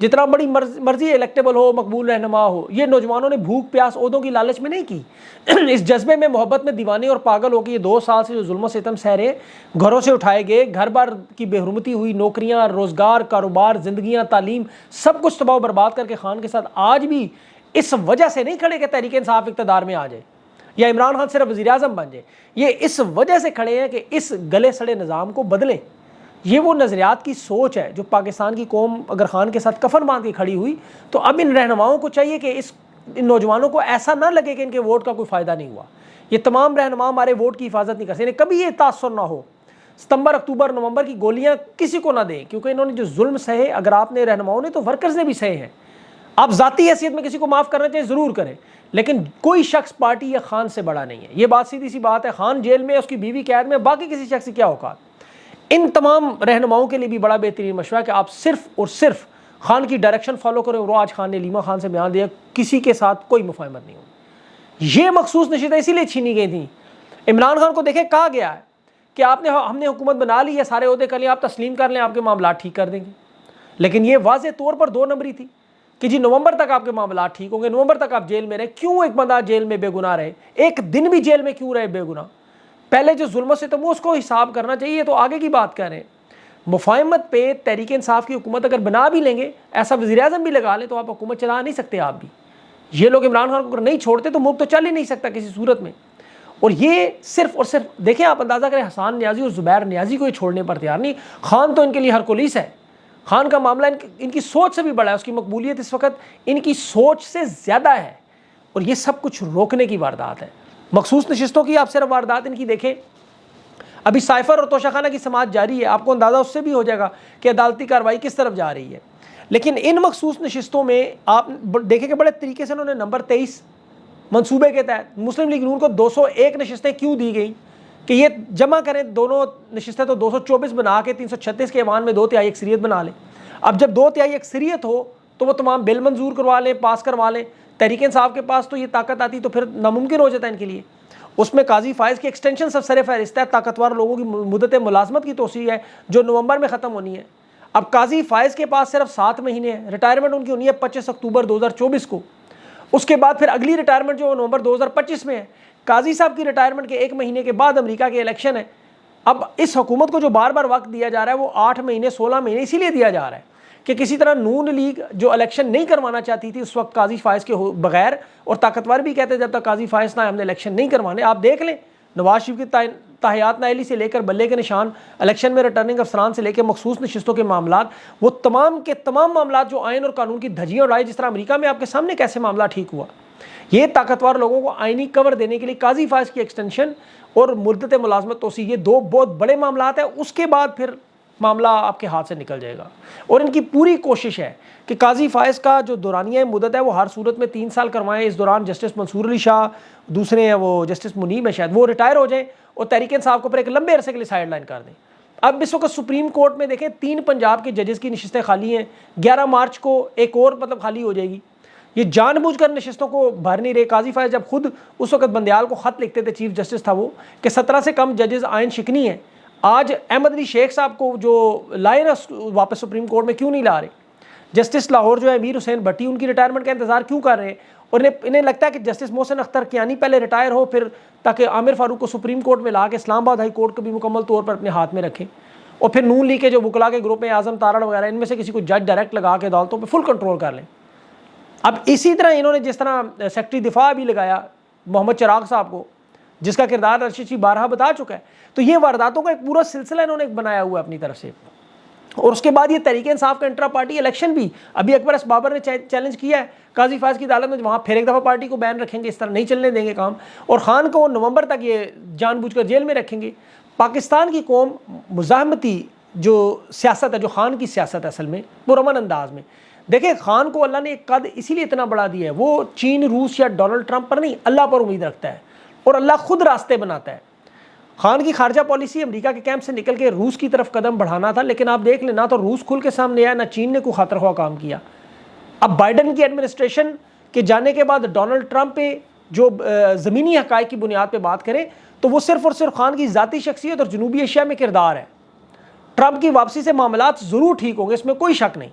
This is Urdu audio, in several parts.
جتنا بڑی مرضی الیکٹیبل ہو، مقبول رہنما ہو، یہ نوجوانوں نے بھوک پیاس عہدوں کی لالچ میں نہیں کی، اس جذبے میں محبت میں دیوانے اور پاگل ہو کے یہ 2 سال سے جو ظلم و ستم سہ رہے، گھروں سے اٹھائے گئے، گھر بار کی بے حرمتی ہوئی، نوکریاں، روزگار، کاروبار، زندگیاں، تعلیم، سب کچھ تباہ و برباد کر کے خان کے ساتھ آج بھی اس وجہ سے نہیں کھڑے کہ تحریک انصاف اقتدار میں آ جائے یا عمران خان صرف وزیر اعظم بن جائے، یہ اس وجہ سے کھڑے ہیں کہ اس گلے سڑے نظام کو بدلیں۔ یہ وہ نظریات کی سوچ ہے جو پاکستان کی قوم اگر خان کے ساتھ کفن باندھ کے کھڑی ہوئی، تو اب ان رہنماؤں کو چاہیے کہ ان نوجوانوں کو ایسا نہ لگے کہ ان کے ووٹ کا کوئی فائدہ نہیں ہوا۔ یہ تمام رہنما ہمارے ووٹ کی حفاظت نہیں کر سکتے، کبھی یہ تاثر نہ ہو ستمبر، اکتوبر، نومبر کی گولیاں کسی کو نہ دیں، کیونکہ انہوں نے جو ظلم سہے، اگر آپ نے رہنماؤں نے تو ورکرز نے بھی سہے ہیں۔ آپ ذاتی حیثیت میں کسی کو معاف کرنا چاہیں ضرور کریں، لیکن کوئی شخص پارٹی یا خان سے بڑا نہیں ہے، یہ بات سیدھی سی بات ہے۔ خان جیل میں، اس کی بیوی قید میں، باقی کسی شخص کی کیا اوقات۔ ان تمام رہنماؤں کے لیے بھی بڑا بہترین مشورہ ہے کہ آپ صرف اور صرف خان کی ڈائریکشن فالو کریں، اور وہ آج خان نے لیما خان سے بیان دیا کسی کے ساتھ کوئی مفاہمت نہیں ہوگی۔ یہ مخصوص نشستیں اسی لیے چھینی گئی تھیں۔ عمران خان کو دیکھیں کہا گیا ہے کہ ہم نے حکومت بنا لی ہے، سارے عہدے کر لیں، آپ تسلیم کر لیں، آپ کے معاملات ٹھیک کر دیں گے، لیکن یہ واضح طور پر 2 نمبری تھی کہ جی نومبر تک آپ کے معاملات ٹھیک ہوں گے، نومبر تک آپ جیل میں رہیں۔ کیوں ایک بندہ جیل میں بے گناہ رہے؟ ایک دن بھی جیل میں کیوں رہے بے گناہ؟ پہلے جو ظلم و ستم اس کو حساب کرنا چاہیے، تو آگے کی بات کر رہے ہیں۔ مفاہمت پہ تحریک انصاف کی حکومت اگر بنا بھی لیں گے، ایسا وزیر اعظم بھی لگا لیں، تو آپ حکومت چلا نہیں سکتے۔ آپ بھی یہ لوگ عمران خان کو اگر نہیں چھوڑتے تو ملک تو چل ہی نہیں سکتا کسی صورت میں۔ اور یہ صرف اور صرف دیکھیں، آپ اندازہ کریں، حسان نیازی اور زبیر نیازی کو یہ چھوڑنے پر تیار نہیں۔ خان تو ان کے لیے ہرکولیس ہے، خان کا معاملہ ان کی سوچ سے بھی بڑا ہے، اس کی مقبولیت اس وقت ان کی سوچ سے زیادہ ہے، اور یہ سب کچھ روکنے کی واردات ہے۔ مخصوص نشستوں کی آپ صرف واردات ان کی دیکھیں، ابھی سائفر اور توشہ خانہ کی سماعت جاری ہے، آپ کو اندازہ اس سے بھی ہو جائے گا کہ عدالتی کارروائی کس طرف جا رہی ہے۔ لیکن ان مخصوص نشستوں میں آپ دیکھیں کہ بڑے طریقے سے انہوں نے نمبر 23 منصوبے کے تحت مسلم لیگ نون کو 201 نشستیں کیوں دی گئیں کہ یہ جمع کریں دونوں نشستیں، تو 224 بنا کے 336 کے ایوان میں 2/3 اکثریت بنا لیں۔ اب جب 2/3 اکثریت ہو تو وہ تمام بل منظور کروا لیں، پاس کروا لیں۔ تحریک انصاف کے پاس تو یہ طاقت آتی تو پھر ناممکن ہو جاتا ہے ان کے لیے۔ اس میں قاضی فائز کی ایکسٹینشن سب سر فہرست ہے، طاقتور لوگوں کی مدت ملازمت کی توسیع ہے جو نومبر میں ختم ہونی ہے۔ اب قاضی فائز کے پاس صرف 7 مہینے ہیں، ریٹائرمنٹ ان کی ہونی ہے 25 اکتوبر 2024 کو۔ اس کے بعد پھر اگلی ریٹائرمنٹ جو نومبر 2025 میں ہے۔ قاضی صاحب کی ریٹائرمنٹ کے 1 مہینے کے بعد امریکہ کے الیکشن ہے۔ اب اس حکومت کو جو بار بار وقت دیا جا رہا ہے وہ 8 مہینے 16 مہینے اسی لیے دیا جا رہا ہے کہ کسی طرح نون لیگ جو الیکشن نہیں کروانا چاہتی تھی اس وقت قاضی فائز کے بغیر، اور طاقتور بھی کہتے جب تک قاضی فائز نہ ہم نے الیکشن نہیں کروانے۔ آپ دیکھ لیں نواز شریف کی تاحیات نااہلی سے لے کر بلے کے نشان، الیکشن میں ریٹرننگ افسران سے لے کے مخصوص نشستوں کے معاملات، وہ تمام کے تمام معاملات جو آئین اور قانون کی دھجیاں اڑائے، جس طرح امریکہ میں آپ کے سامنے کیسے معاملہ ٹھیک ہوا۔ یہ طاقتور لوگوں کو آئینی کور دینے کے لیے قاضی فائز کی ایکسٹینشن اور مدت ملازمت توسیع، یہ 2 بہت بڑے معاملات ہیں۔ اس کے بعد پھر معاملہ آپ کے ہاتھ سے نکل جائے گا، اور ان کی پوری کوشش ہے کہ قاضی فائز کا جو دورانیہ مدت ہے وہ ہر صورت میں 3 سال کروائیں۔ اس دوران جسٹس منصور علی شاہ، دوسرے ہیں وہ جسٹس منیب ہے شاید، وہ ریٹائر ہو جائیں اور تحریک انصاف کو پر ایک لمبے عرصے کے لیے سائڈ لائن کر دیں۔ اب اس وقت سپریم کورٹ میں دیکھیں 3 پنجاب کے ججز کی نشستیں خالی ہیں، 11 مارچ کو ایک اور خالی ہو جائے گی۔ یہ جان بوجھ کر نشستوں کو بھر نہیں رہے۔ قاضی فائز جب خود اس وقت بندیال کو خط لکھتے تھے، چیف جسٹس تھا وہ، کہ 17 سے کم ججز آئین شکنی ہیں، آج احمد علی شیخ صاحب کو جو لائے نا واپس سپریم کورٹ میں کیوں نہیں لا رہے؟ جسٹس لاہور جو ہے امیر حسین بھٹی، ان کی ریٹائرمنٹ کا انتظار کیوں کر رہے ہیں؟ اور انہیں لگتا ہے کہ جسٹس محسن اختر کیانی پہلے ریٹائر ہو، پھر تاکہ عامر فاروق کو سپریم کورٹ میں لا کے اسلام آباد ہائی کورٹ کو بھی مکمل طور پر اپنے ہاتھ میں رکھیں، اور پھر نون لیگ کے جو وکلا کے گروپ ہیں اعظم تارڑ وغیرہ، ان میں سے کسی کو جج ڈائریکٹ لگا کے عدالتوں پہ فل کنٹرول کر لیں۔ اب اسی طرح انہوں نے جس طرح سیکرٹری دفاع بھی لگایا محمد چراغ صاحب کو، جس کا کردار ارشد جی بارہا بتا چکا ہے، تو یہ وارداتوں کا ایک پورا سلسلہ انہوں نے بنایا ہوا ہے اپنی طرف سے۔ اور اس کے بعد یہ تحریک انصاف کا انٹرا پارٹی الیکشن بھی ابھی اکبر اس بابر نے چیلنج کیا ہے قاضی فائز کی عدالت میں، وہاں پھر ایک دفعہ پارٹی کو بین رکھیں گے، اس طرح نہیں چلنے دیں گے کام، اور خان کو نومبر تک یہ جان بوجھ کر جیل میں رکھیں گے۔ پاکستان کی قوم مزاحمتی جو سیاست ہے، جو خان کی سیاست ہے اصل میں پرامن انداز میں، دیکھیں خان کو اللہ نے ایک قد اسی لیے اتنا بڑا دیا ہے، وہ چین، روس یا ڈونلڈ ٹرمپ پر نہیں، اللہ پر امید رکھتا ہے، اور اللہ خود راستے بناتا ہے۔ خان کی خارجہ پالیسی امریکہ کے کیمپ سے نکل کے روس کی طرف قدم بڑھانا تھا، لیکن آپ دیکھ لیں نہ تو روس کھل کے سامنے آیا، نہ چین نے کوئی خاطر خواہ کام کیا۔ اب بائیڈن کی ایڈمنسٹریشن کے جانے کے بعد ڈونلڈ ٹرمپ پہ جو زمینی حقائق کی بنیاد پہ بات کریں تو وہ صرف اور صرف خان کی ذاتی شخصیت اور جنوبی ایشیا میں کردار ہے۔ ٹرمپ کی واپسی سے معاملات ضرور ٹھیک ہوں گے، اس میں کوئی شک نہیں،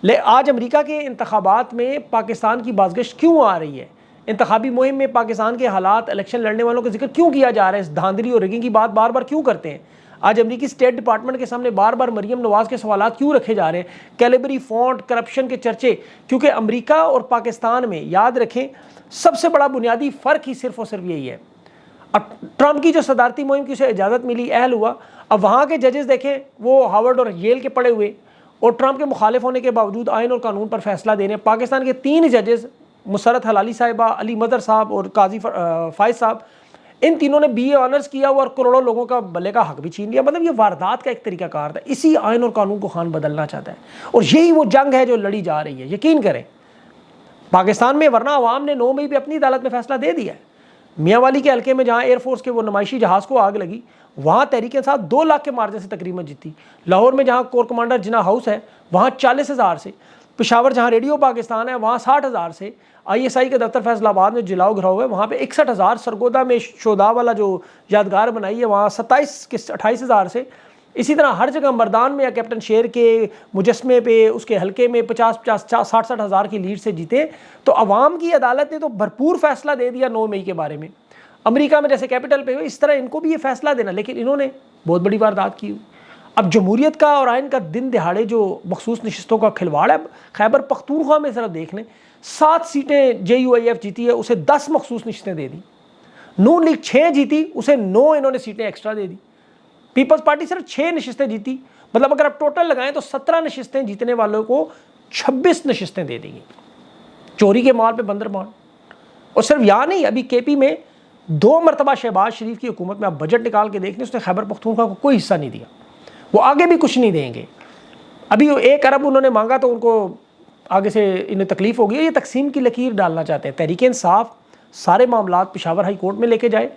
آج امریکہ کے انتخابات میں پاکستان کی بازگشت کیوں آ رہی ہے؟ انتخابی مہم میں پاکستان کے حالات، الیکشن لڑنے والوں کا ذکر کیوں کیا جا رہا ہے؟ اس دھاندلی اور ریگنگ کی بات بار بار کیوں کرتے ہیں؟ آج امریکی اسٹیٹ ڈپارٹمنٹ کے سامنے بار بار مریم نواز کے سوالات کیوں رکھے جا رہے ہیں؟ کیلیبری فونٹ، کرپشن کے چرچے، کیونکہ امریکہ اور پاکستان میں یاد رکھیں سب سے بڑا بنیادی فرق ہی صرف اور صرف یہی ہے۔ اب ٹرمپ کی جو صدارتی مہم کی اسے اجازت ملی، اہل ہوا، اب وہاں کے ججز دیکھیں وہ ہارورڈ اور ییل کے پڑھے ہوئے اور ٹرمپ کے مخالف ہونے کے باوجود آئین اور قانون پر فیصلہ دینے۔ پاکستان کے 3 ججز مسرت حلالی صاحبہ، علی مظہر صاحب اور قاضی فائز صاحب، ان تینوں نے BA آنرز کیا اور کروڑوں لوگوں کا بلے کا حق بھی چھین لیا۔ مطلب یہ واردات کا ایک طریقہ کار تھا۔ اسی آئین اور قانون کو خان بدلنا چاہتا ہے اور یہی وہ جنگ ہے جو لڑی جا رہی ہے۔ یقین کریں پاکستان میں، ورنہ عوام نے 9 مئی پہ اپنی عدالت میں فیصلہ دے دیا ہے۔ میاں والی کے حلقے میں جہاں ایئر فورس کے وہ نمائشی جہاز کو آگ لگی، وہاں تحریک انصاف 2 لاکھ کے مارجن سے تقریباً جیتی۔ لاہور میں جہاں کور کمانڈر جناح ہاؤس ہے وہاں 40,000 سے، پشاور جہاں ریڈیو پاکستان ہے وہاں 60,000 سے، ISI کے دفتر فیصل آباد میں جلاؤ گھراؤ ہے وہاں پہ 61,000، سرگودا میں شودا والا جو یادگار بنائی ہے وہاں 28,000 سے۔ اسی طرح ہر جگہ مردان میں یا کیپٹن شیر کے مجسمے پہ اس کے حلقے میں 50-60,000 کی لیڈ سے جیتے۔ تو عوام کی عدالت نے تو بھرپور فیصلہ دے دیا 9 مئی کے بارے میں۔ امریکہ میں جیسے کیپٹل پہ اس طرح ان کو بھی یہ فیصلہ دینا، لیکن انہوں نے بہت بڑی واردات کی۔ اب جمہوریت کا اور آئین کا دن دہاڑے جو مخصوص نشستوں کا کھلواڑ ہے، خیبر پختونخوا میں ذرا دیکھ لیں، 7 سیٹیں JUIF جیتی ہے، اسے 10 مخصوص نشستیں دے دی۔ نون لیگ 6 جیتی، اسے 9 انہوں نے سیٹیں ایکسٹرا دے دی۔ پیپلز پارٹی صرف 6 نشستیں جیتی، مطلب اگر آپ ٹوٹل لگائیں تو 17 نشستیں جیتنے والوں کو 26 نشستیں دے دی گئی۔ چوری کے مال پہ بندر مان۔ اور صرف یہاں نہیں، ابھی KP میں 2 مرتبہ شہباز شریف کی حکومت میں آپ بجٹ نکال کے دیکھ لیں، اس نے خیبر پختونخوا کو کوئی حصہ نہیں دیا، وہ آگے بھی کچھ نہیں دیں گے۔ ابھی 1 ارب انہوں نے مانگا تو ان کو آگے سے انہیں تکلیف ہوگی، یہ تقسیم کی لکیر ڈالنا چاہتے ہیں۔ تحریک انصاف سارے معاملات پشاور ہائی کورٹ میں لے کے جائے،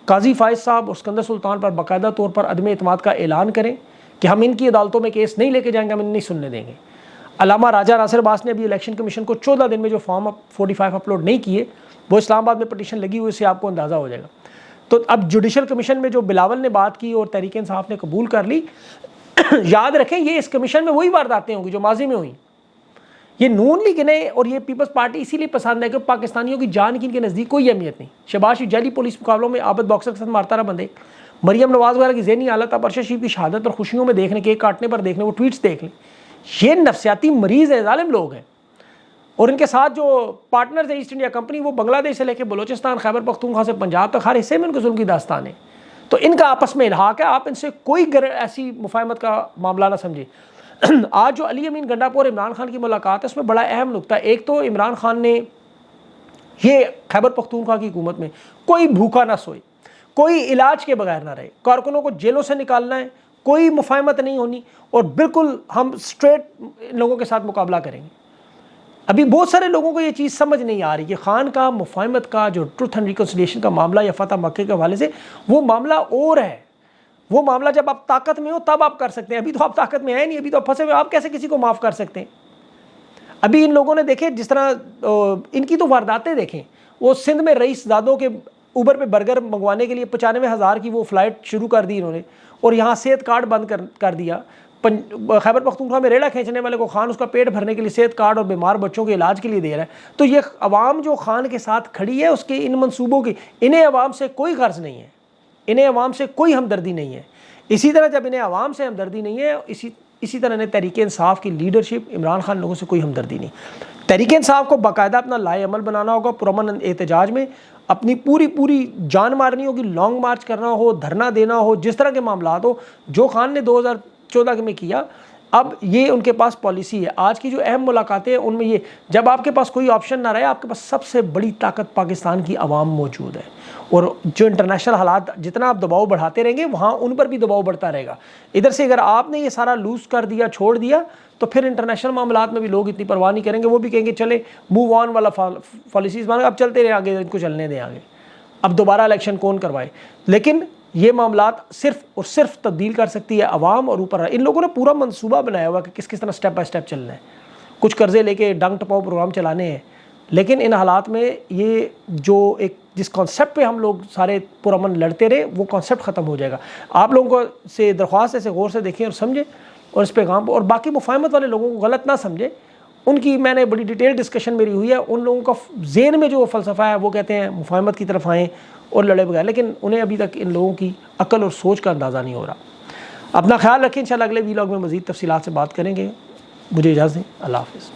قاضی فائز صاحب اور اسکندر سلطان پر باقاعدہ طور پر عدم اعتماد کا اعلان کریں کہ ہم ان کی عدالتوں میں کیس نہیں لے کے جائیں گے، ہم انہیں نہیں سننے دیں گے۔ علامہ راجہ ناصر عباس نے ابھی الیکشن کمیشن کو 14 دن میں جو فارم 45 اپلوڈ نہیں کیے، وہ اسلام آباد میں پٹیشن لگی ہوئی، سے آپ کو اندازہ ہو جائے گا۔ تو اب جوڈیشل کمیشن میں جو بلاول نے بات کی اور تحریک انصاف نے قبول کر لی، یاد رکھیں یہ اس کمیشن میں وہی وارداتیں ہوں گی جو ماضی میں ہوئیں۔ یہ نون لیگ نے اور یہ پیپلز پارٹی اسی لیے پسند ہے کہ پاکستانیوں کی جان کی ان کے نزدیک کوئی اہمیت نہیں۔ شہباز شریف جعلی پولیس مقابلوں میں عابد باکسر کے ساتھ مارتا رہا بندے، مریم نواز وغیرہ کی ذہنی حالت آپ ارشد شریف کی شہادت پر خوشیوں میں دیکھ لیں، کیک کاٹنے پر دیکھ لیں، وہ ٹویٹس دیکھ لیں۔ یہ نفسیاتی مریض ہیں، ظالم لوگ ہیں۔ اور ان کے ساتھ جو پارٹنرز ہیں ایسٹ انڈیا کمپنی، وہ بنگلہ دیش سے لے کے بلوچستان، خیبر پختونخوا سے پنجاب تک ہر حصے میں ان کے ظلم کی داستان ہے۔ تو ان کا آپس میں الحاق ہے، آپ ان سے کوئی ایسی مفاہمت کا معاملہ نہ سمجھیں۔ آج جو علی امین گنڈاپور عمران خان کی ملاقات ہے اس میں بڑا اہم نکتہ، ایک تو عمران خان نے یہ خیبر پختونخوا کی حکومت میں کوئی بھوکا نہ سوئے، کوئی علاج کے بغیر نہ رہے، کارکنوں کو جیلوں سے نکالنا ہے، کوئی مفاہمت نہیں ہونی، اور بالکل ہم اسٹریٹ لوگوں کے ساتھ مقابلہ کریں گے۔ ابھی بہت سارے لوگوں کو یہ چیز سمجھ نہیں آ رہی کہ خان کا مفاہمت کا جو ٹروتھ اینڈ ریکنسیلیشن کا معاملہ یا فتح مکہ کے حوالے سے، وہ معاملہ اور ہے۔ وہ معاملہ جب آپ طاقت میں ہو تب آپ کر سکتے ہیں، ابھی تو آپ طاقت میں ہیں نہیں، ابھی تو آپ پھنسے ہوئے، آپ کیسے کسی کو معاف کر سکتے ہیں؟ ابھی ان لوگوں نے دیکھے جس طرح ان کی تو وارداتیں دیکھیں، وہ سندھ میں رئیس زادوں کے اوبر پہ برگر منگوانے کے لیے 95,000 کی وہ فلائٹ شروع کر دی انہوں نے، اور یہاں صحت کارڈ بند کر دیا۔ خیبر پختونخوا میں ریڑھا کھینچنے والے کو خان اس کا پیٹ بھرنے کے لیے صحت کارڈ اور بیمار بچوں کے علاج کے لیے دے رہا ہے۔ تو یہ عوام جو خان کے ساتھ کھڑی ہے اس کے ان منصوبوں کی، انہیں عوام سے کوئی غرض نہیں ہے، انہیں عوام سے کوئی ہمدردی نہیں ہے۔ اسی طرح جب انہیں عوام سے ہمدردی نہیں ہے، اسی طرح انہیں تحریک انصاف کی لیڈرشپ، عمران خان لوگوں سے کوئی ہمدردی نہیں۔ تحریک انصاف کو باقاعدہ اپنا لائے عمل بنانا ہوگا، پرامن احتجاج میں اپنی پوری جان مارنی ہوگی، لانگ مارچ کرنا ہو، دھرنا دینا ہو، جس طرح کے معاملات ہو جو خان نے 2014 میں کیا۔ اب یہ ان کے پاس پالیسی ہے۔ آج کی جو اہم ملاقاتیں ہیں ان میں یہ، جب آپ کے پاس کوئی آپشن نہ رہے، آپ کے پاس سب سے بڑی طاقت پاکستان کی عوام موجود ہے، اور جو انٹرنیشنل حالات جتنا آپ دباؤ بڑھاتے رہیں گے وہاں ان پر بھی دباؤ بڑھتا رہے گا۔ ادھر سے اگر آپ نے یہ سارا لوز کر دیا، چھوڑ دیا، تو پھر انٹرنیشنل معاملات میں بھی لوگ اتنی پرواہ نہیں کریں گے، وہ بھی کہیں گے چلے موو آن والا پالیسیز بنا، اب چلتے رہیں آگے، ان کو چلنے دیں آگے، اب دوبارہ الیکشن کون کروائے۔ لیکن یہ معاملات صرف اور صرف تبدیل کر سکتی ہے عوام، اور اوپر ان لوگوں نے پورا منصوبہ بنایا ہوا کہ کس طرح سٹیپ بائی سٹیپ چلنا ہے، کچھ قرضے لے کے ڈنگ ٹپاؤ پروگرام چلانے ہیں۔ لیکن ان حالات میں یہ جو ایک جس کانسیپٹ پہ ہم لوگ سارے پرامن لڑتے رہے، وہ کانسیپٹ ختم ہو جائے گا۔ آپ لوگوں کو سے درخواست ہے غور سے دیکھیں اور سمجھیں، اور اس پیغام کو، اور باقی مفاہمت والے لوگوں کو غلط نہ سمجھیں۔ ان کی میں نے بڑی ڈیٹیل ڈسکشن میری ہوئی ہے. ان لوگوں کا ذہن میں جو فلسفہ ہے وہ کہتے ہیں مفاہمت کی طرف آئیں اور لڑے بغیر, لیکن انہیں ابھی تک ان لوگوں کی عقل اور سوچ کا اندازہ نہیں ہو رہا. اپنا خیال رکھیں, انشاءاللہ اگلے ویلاگ میں مزید تفصیلات سے بات کریں گے. مجھے اجازت دیں, اللہ حافظ.